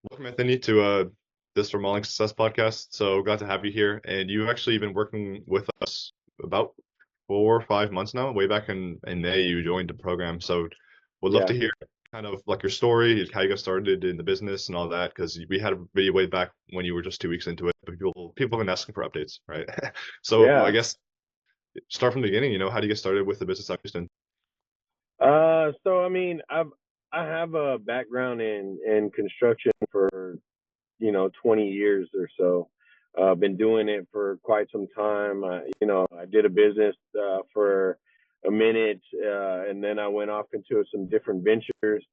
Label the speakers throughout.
Speaker 1: Welcome, Anthony, to this Remodeling Success podcast. So glad to have you here. And you've actually been working with us about 4 or 5 months now. Way back in May, you joined the program. So would love
Speaker 2: Yeah.
Speaker 1: to hear kind of like your story, how you got started in the business and all that, because we had a video way back when you were just 2 weeks into it. But people have been asking for updates, right? So I
Speaker 2: Yeah.
Speaker 1: guess start from the beginning. How do you get started with the business I'm just in?
Speaker 2: So I mean, I have a background in construction for 20 years or so. Been doing it for quite some time. I did a business for a minute, and then I went off into some different ventures.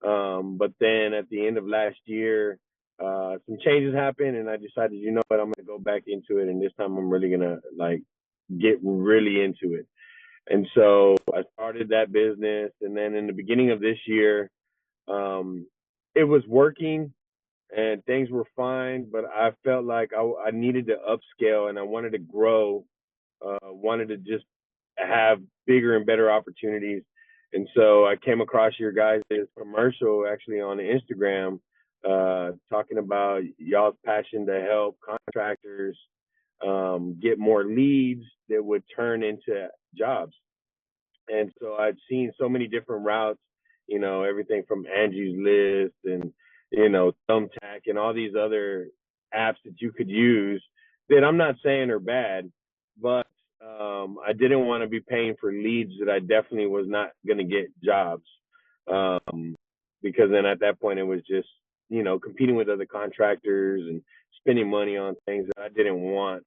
Speaker 2: But then at the end of last year, some changes happened, and I decided, you know what, I'm gonna go back into it, and this time I'm really gonna like get really into it. And so I started that business. And then in the beginning of this year, um, it was working and things were fine, but I felt like I needed to upscale and I wanted to grow, wanted to just have bigger and better opportunities. And so I came across your guys' commercial actually on Instagram, talking about y'all's passion to help contractors get more leads that would turn into jobs. And so I'd seen so many different routes, everything from Angie's List and, Thumbtack and all these other apps that you could use that I'm not saying are bad, but I didn't want to be paying for leads that I definitely was not going to get jobs. Um, because then at that point it was just, competing with other contractors and spending money on things that I didn't want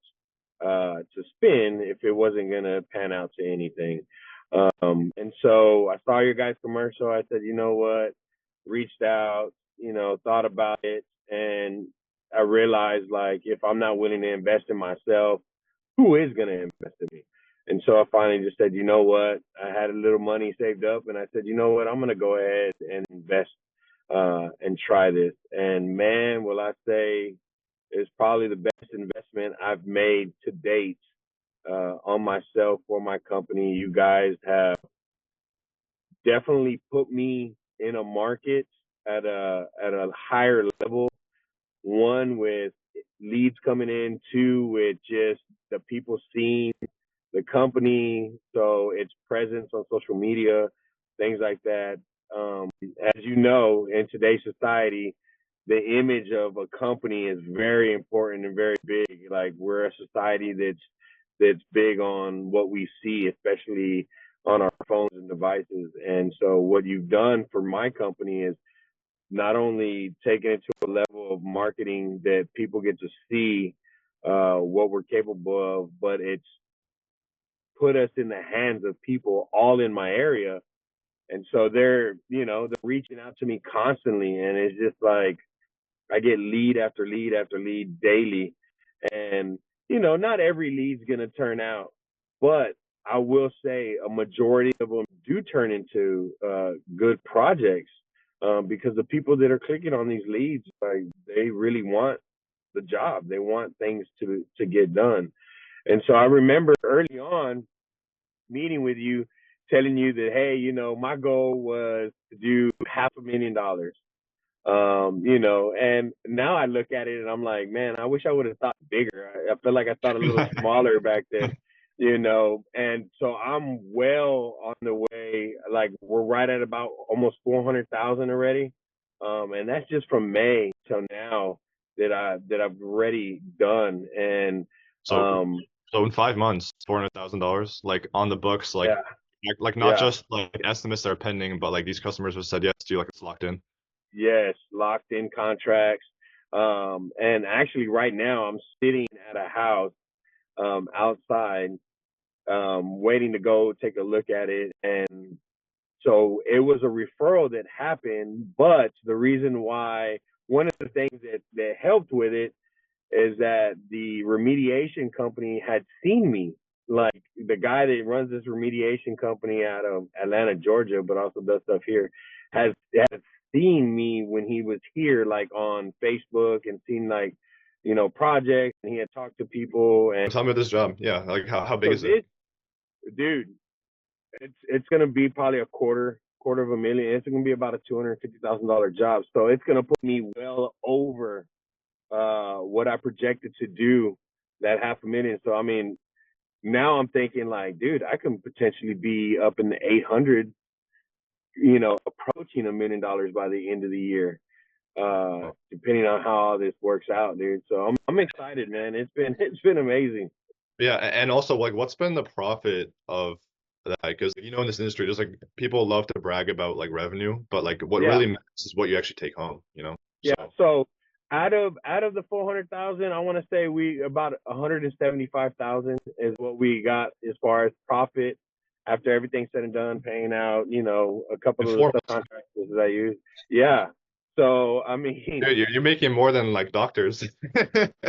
Speaker 2: to spend if it wasn't going to pan out to anything. And so I saw your guys' commercial. I said, you know what? Reached out, thought about it, and I realized like if I'm not willing to invest in myself, who is going to invest in me? And so I finally just said, you know what? I had a little money saved up, and I said, you know what? I'm going to go ahead and invest and try this. And man, will I say, it's probably the best investment I've made to date on myself or my company. You guys have definitely put me in a market at a higher level. One with leads coming in, two with just the people seeing the company, so its presence on social media, things like that. As you know, in today's society, the image of a company is very important and very big. Like we're a society that's big on what we see, especially on our phones and devices. And so what you've done for my company is not only taking it to a level of marketing that people get to see what we're capable of, but it's put us in the hands of people all in my area. And so they're reaching out to me constantly. And it's just like I get lead after lead after lead daily. And, not every lead's going to turn out, but I will say a majority of them do turn into good projects because the people that are clicking on these leads, like they really want the job. They want things to get done. And so I remember early on meeting with you, telling you that, hey, my goal was to do $500,000. And now I look at it and I'm like, man, I wish I would have thought bigger. I feel like I thought a little smaller back then, and so I'm well on the way. Like we're right at about almost 400,000 already. And that's just from May till now that I've already done. And,
Speaker 1: So
Speaker 2: um,
Speaker 1: so in 5 months, $400,000, like on the books,
Speaker 2: yeah,
Speaker 1: like not
Speaker 2: yeah.
Speaker 1: just like estimates that are pending, but like these customers have said yes to you, like it's locked in.
Speaker 2: Yes, locked in contracts. And actually, right now, I'm sitting at a house outside, waiting to go take a look at it. And so it was a referral that happened. But the reason why, one of the things that helped with it is that the remediation company had seen me. Like the guy that runs this remediation company out of Atlanta, Georgia, but also does stuff here, has seen me when he was here, like on Facebook, and seen like projects, and he had talked to people. And
Speaker 1: Tell me about this job. Yeah, like how big
Speaker 2: so
Speaker 1: is it?
Speaker 2: this dude, it's gonna be probably a quarter. $250,000. It's going to be about a $250,000 job. So it's going to put me well over what I projected to do, that 500,000. So I mean, now I'm thinking like, dude, I can potentially be up in the 800, approaching $1 million by the end of the year, depending on how all this works out, dude. So I'm excited, man. It's been amazing.
Speaker 1: Yeah, and also like what's been the profit of that? Because in this industry, just like people love to brag about like revenue, but like what
Speaker 2: Yeah,
Speaker 1: really matters is what you actually take home.
Speaker 2: yeah.
Speaker 1: So
Speaker 2: So out of the 400,000, I want to say we about 175,000 is what we got as far as profit after everything's said and done, paying out, a
Speaker 1: in
Speaker 2: couple of
Speaker 1: four
Speaker 2: the
Speaker 1: months,
Speaker 2: subcontractors that I use. Yeah. So I mean,
Speaker 1: dude, you're making more than like doctors.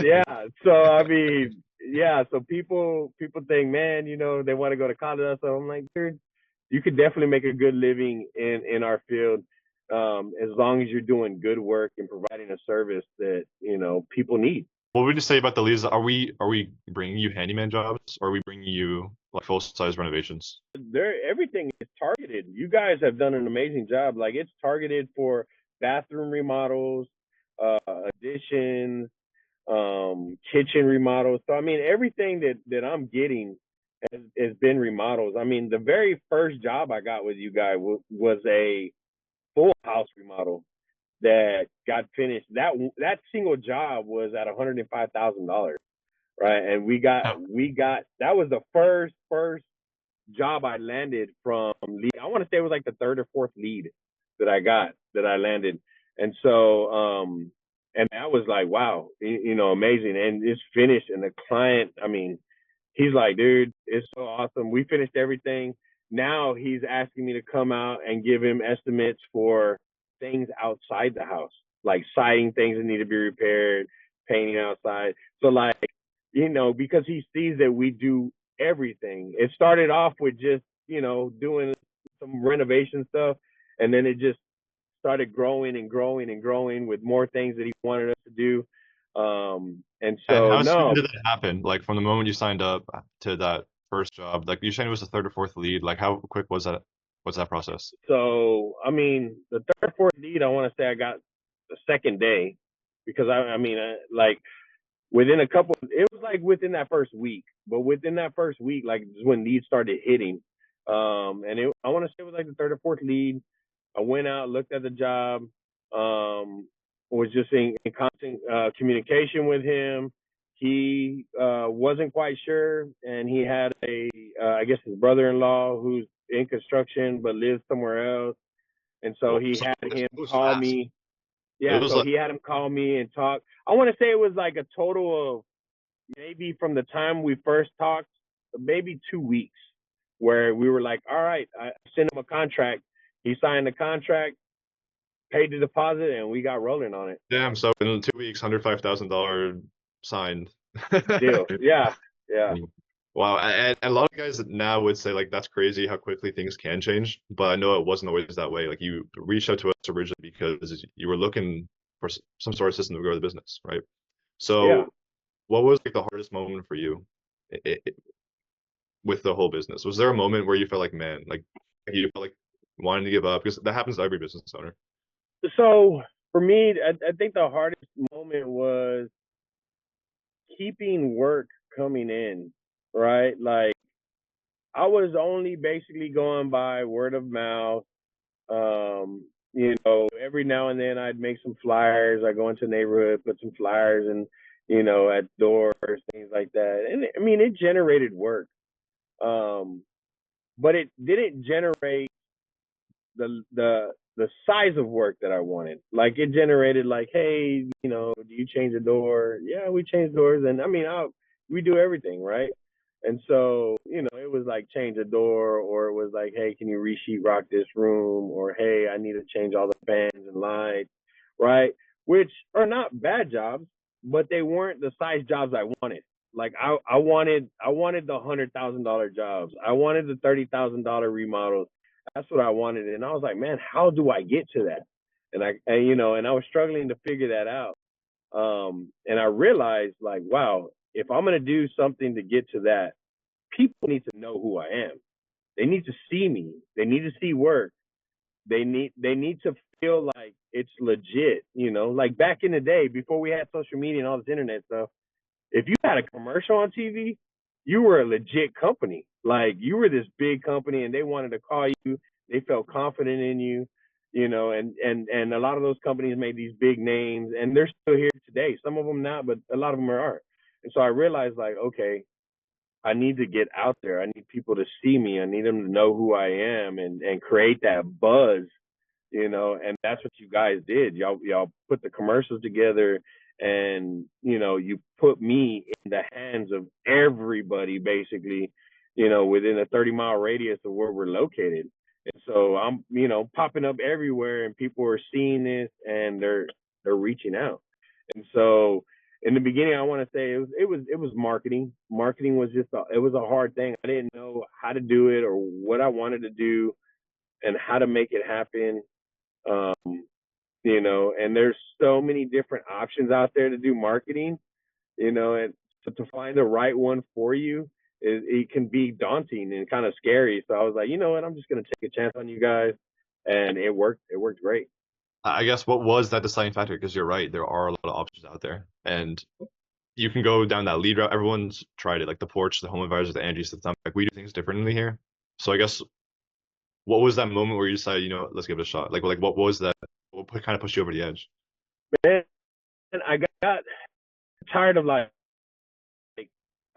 Speaker 2: yeah. So I mean, yeah. So people think, man, they want to go to college. So I'm like, dude, you could definitely make a good living in our field, as long as you're doing good work and providing a service that people need.
Speaker 1: What would you say about the leads? Are we bringing you handyman jobs, or are we bringing you like full size renovations?
Speaker 2: Everything is targeted. You guys have done an amazing job. Like, it's targeted for bathroom remodels, additions, kitchen remodels. So I mean, everything that I'm getting has been remodels. I mean, the very first job I got with you guys was a full house remodel that got finished. That single job was at $105,000, right? And we got that was the first job I landed from lead. I want to say it was like the third or fourth lead that I landed. And so, and that was like, wow, amazing. And it's finished. And the client, I mean, he's like, dude, it's so awesome. We finished everything. Now he's asking me to come out and give him estimates for things outside the house, like siding things that need to be repaired, painting outside. So like, because he sees that we do everything. It started off with just, doing some renovation stuff, and then it just started growing and growing and growing with more things that he wanted us to do. And
Speaker 1: And
Speaker 2: so
Speaker 1: how soon
Speaker 2: no,
Speaker 1: did that happen? Like from the moment you signed up to that first job, like you said it was the third or fourth lead. Like how quick was that? What's that process?
Speaker 2: so I mean, the third, fourth lead, I want to say I got the second day, because I mean, like within a couple, it was like within that first week, but within that first week, like when leads started hitting. And I want to say it was like the third or fourth lead. I went out, looked at the job, was just in constant communication with him. He wasn't quite sure, and he had I guess his brother-in-law who's in construction but lives somewhere else, and so
Speaker 1: Well,
Speaker 2: he
Speaker 1: so
Speaker 2: had
Speaker 1: it
Speaker 2: him
Speaker 1: was
Speaker 2: call
Speaker 1: fast.
Speaker 2: me.
Speaker 1: It
Speaker 2: Yeah,
Speaker 1: was
Speaker 2: so
Speaker 1: like
Speaker 2: he had him call me and talk. I want to say it was like a total of maybe from the time we first talked, maybe 2 weeks, where we were like, all right, I sent him a contract. He signed the contract, paid the deposit, and we got rolling on it.
Speaker 1: damn. So in 2 weeks, $105,000 signed.
Speaker 2: Deal. Yeah. Yeah.
Speaker 1: Wow, and a lot of guys now would say like that's crazy how quickly things can change, but I know it wasn't always that way. Like you reached out to us originally because you were looking for some sort of system to grow the business, right?
Speaker 2: Yeah.
Speaker 1: So what was like the hardest moment for you with the whole business? Was there a moment where you felt like, man, like you felt like wanting to give up? Because that happens to every business owner.
Speaker 2: So for me, I think the hardest moment was keeping work coming in, right? Like, I was only basically going by word of mouth. Every now and then I'd make some flyers. I go into the neighborhood, put some flyers and, at doors, things like that. And I mean, it generated work. Um, but it didn't generate the size of work that I wanted. Like, it generated like, hey, do you change the door? Yeah, we change doors, and I mean, we do everything, right? And so, it was like change a door, or it was like, hey, can you re-sheet rock this room? Or hey, I need to change all the fans and lights, right? Which are not bad jobs, but they weren't the size jobs I wanted. Like, I wanted the $100,000 jobs. I wanted the $30,000 remodels. That's what I wanted. And I was like, man, how do I get to that? And I was struggling to figure that out. And I realized, like, wow, if I'm going to do something to get to that, people need to know who I am. They need to see me. They need to see work. they need to feel like it's legit, like back in the day before we had social media and all this internet stuff. If you had a commercial on TV, you were a legit company. Like you were this big company and they wanted to call you. They felt confident in you, and a lot of those companies made these big names and they're still here today. Some of them not, but a lot of them are. And so I realized like, okay, I need to get out there. I need people to see me. I need them to know who I am and create that buzz, and that's what you guys did. Y'all put the commercials together and, you put me in the hands of everybody basically, within a 30-mile radius of where we're located. And so I'm, popping up everywhere and people are seeing this and they're reaching out. And so in the beginning, I want to say it was marketing. Marketing was it was a hard thing. I didn't know how to do it or what I wanted to do and how to make it happen. Um, and there's so many different options out there to do marketing, and so to find the right one for you, it can be daunting and kind of scary. So I was like, you know what, I'm just gonna take a chance on you guys, and it worked. It worked great.
Speaker 1: I guess what was that deciding factor? Because you're right, there are a lot of options out there, and you can go down that lead route. Everyone's tried it, like the Porch, the Home Advisors, the Angie stuff. Like we do things differently here. So I guess what was that moment where you decided, let's give it a shot? Like what was that? What kind of pushed you over the edge?
Speaker 2: Man, I got tired of I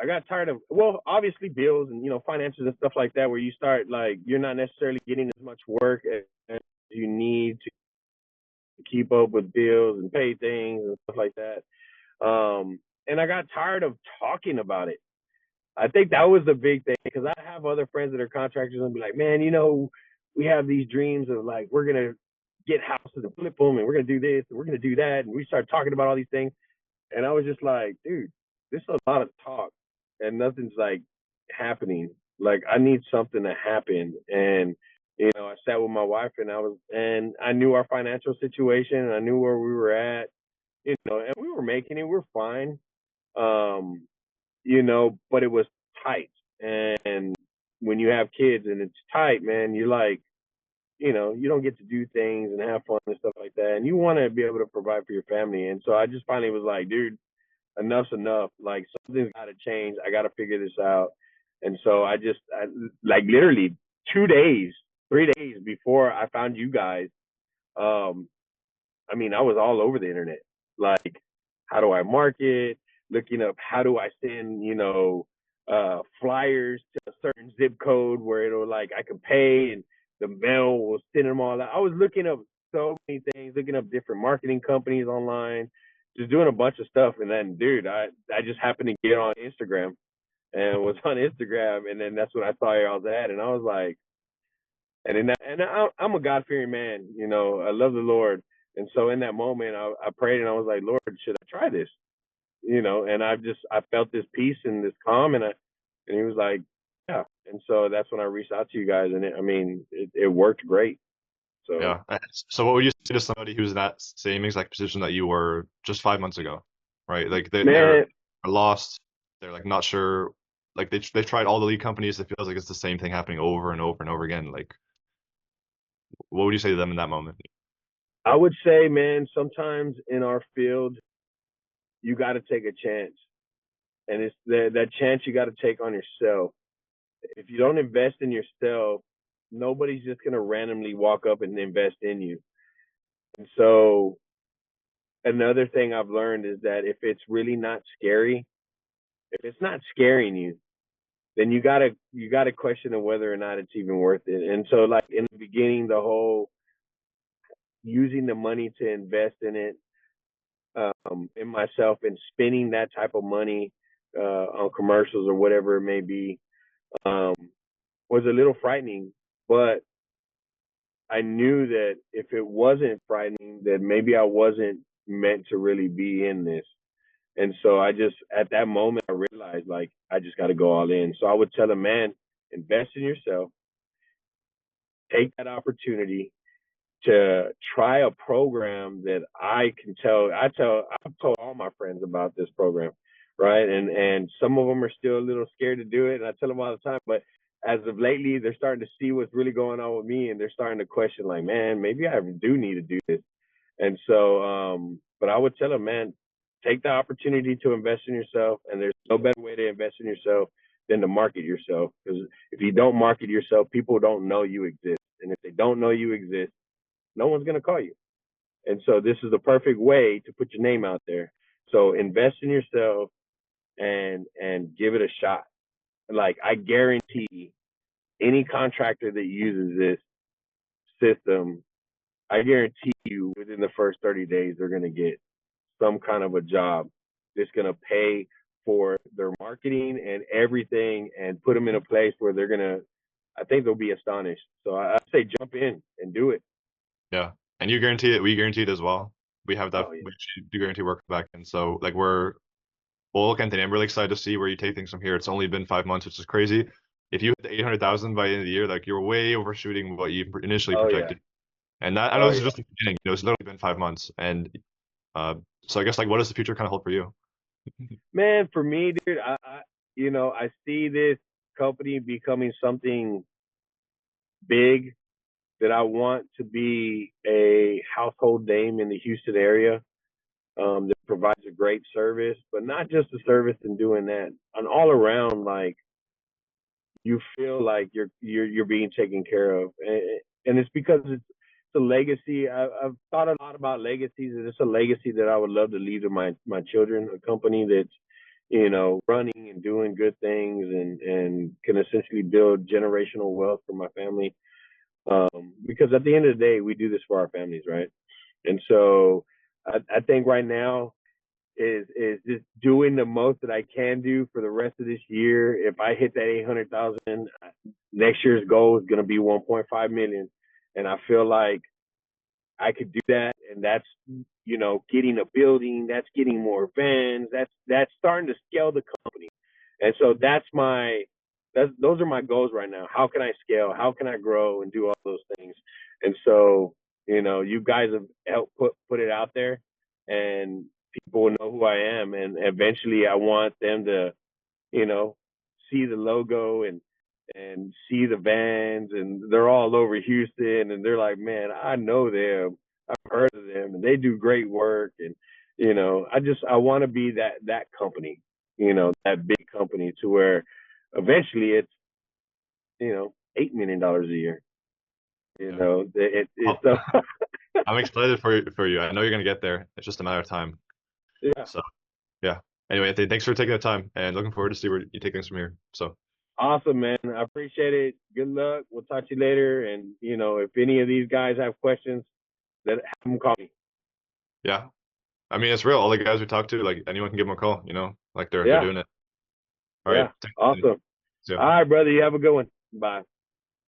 Speaker 2: got tired of, well, obviously bills and, finances and stuff like that, where you start like, you're not necessarily getting as much work as you need to keep up with bills and pay things and stuff like that. And I got tired of talking about it. I think that was the big thing because I have other friends that are contractors and be like, man, we have these dreams of like, we're going to get houses and flip them and we're going to do this and we're going to do that. And we start talking about all these things. And I was just like, dude, this is a lot of talk and nothing's like happening. Like I need something to happen. And, I sat with my wife and I knew our financial situation and I knew where we were at, and we were making it, we're fine. Um, but it was tight. And when you have kids and it's tight, man, you're like, you don't get to do things and have fun and stuff like that. And you want to be able to provide for your family. And so I just finally was like, dude, enough's enough. Like something's got to change. I got to figure this out. And so like literally 2 days, 3 days before I found you guys, um, I mean, I was all over the internet. Like, how do I market? Looking up how do I send, flyers to a certain zip code where it'll like I can pay and the mail will send them all out. I was looking up so many things, looking up different marketing companies online, just doing a bunch of stuff. And then, dude, I just happened to get on Instagram and was on Instagram, and then that's when I saw y'all's ad, and I was like, I'm a God fearing man, I love the Lord, and so in that moment, I prayed and I was like, Lord, should I try this? And I felt this peace and this calm, and He was like, yeah, and so that's when I reached out to you guys, and it worked great. So
Speaker 1: Yeah. So what would you say to somebody who's in that same exact position that you were just 5 months ago, right? Like they're
Speaker 2: man,
Speaker 1: lost. They're like not sure. Like they've tried all the lead companies. It feels like it's the same thing happening over and over and over again. Like what would you say to them in that moment?
Speaker 2: I would say, man, sometimes in our field, you got to take a chance, and it's that chance you got to take on yourself. If you don't invest in yourself, nobody's just gonna randomly walk up and invest in you. And so another thing I've learned is that if it's really not scary, if it's not scaring you, then you gotta question whether or not it's even worth it. And so like in the beginning, the whole using the money to invest in it, in myself and spending that type of money on commercials or whatever it may be, um, was a little frightening. But I knew that if it wasn't frightening, that maybe I wasn't meant to really be in this. And so at that moment, I realized like, I just got to go all in. So I would tell a man, invest in yourself, take that opportunity to try a program that I've told all my friends about this program. Right. And some of them are still a little scared to do it. And I tell them all the time, but as of lately, they're starting to see what's really going on with me, and they're starting to question, like, man, maybe I do need to do this. And so, but I would tell them, man, take the opportunity to invest in yourself, and there's no better way to invest in yourself than to market yourself. Because if you don't market yourself, people don't know you exist, and if they don't know you exist, no one's gonna call you. And so, this is the perfect way to put your name out there. So, invest in yourself and give it a shot. Like, I guarantee any contractor that uses this system, I guarantee you within the first 30 days, they're going to get some kind of a job that's going to pay for their marketing and everything and put them in a place where they're going to, I think they'll be astonished. So I say jump in and do it.
Speaker 1: Yeah. And you guarantee it. We guarantee it as well. We have that.
Speaker 2: Oh, yeah.
Speaker 1: We actually do guarantee work back. And so like well, look, Anthony, I'm really excited to see where you take things from here. It's only been 5 months, which is crazy. If you hit the 800,000 by the end of the year, like you're way overshooting what you initially
Speaker 2: Oh, yeah.
Speaker 1: projected. And that I know
Speaker 2: Oh,
Speaker 1: this is
Speaker 2: yeah.
Speaker 1: just the beginning. It's literally been 5 months. And so I guess like what does the future kind of hold for you?
Speaker 2: Man, for me, dude, I see this company becoming something big that I want to be a household name in the Houston area, that provides a great service, but not just a service in doing that. An all around, like, you feel like you're being taken care of, and it's because it's a legacy. I've thought a lot about legacies, and it's a legacy that I would love to leave to my children. A company that's running and doing good things, and can essentially build generational wealth for my family. Because at the end of the day, we do this for our families, right? And so I think right now is just doing the most that I can do for the rest of this year. If I hit that 800,000, next year's goal is going to be 1.5 million, and I feel like I could do that, and that's getting a building, that's getting more vans, that's starting to scale the company, and so that's those are my goals right now. How can I scale? How can I grow and do all those things? And so you guys have helped put it out there, and people will know who I am, and eventually I want them to you know, see the logo and see the vans, and they're all over Houston, and they're like, man, I know them, I've heard of them, and they do great work, and I want to be that company, that big company, to where eventually it's $8 million a year.
Speaker 1: Yeah.
Speaker 2: It's
Speaker 1: Well,
Speaker 2: so
Speaker 1: I'm excited for you. I know you're gonna get there. It's just a matter of time.
Speaker 2: yeah,
Speaker 1: So yeah. Anyway, Anthony, thanks for taking the time and looking forward to see where you take things from here. So
Speaker 2: awesome, man. I appreciate it. Good luck. We'll talk to you later. And if any of these guys have questions, let have them call me.
Speaker 1: yeah. I mean, it's real. All the guys we talk to, like anyone can give them a call, like they're
Speaker 2: Yeah,
Speaker 1: doing it. All right.
Speaker 2: yeah. Awesome.
Speaker 1: See ya.
Speaker 2: All right, brother. You have a good one. Bye.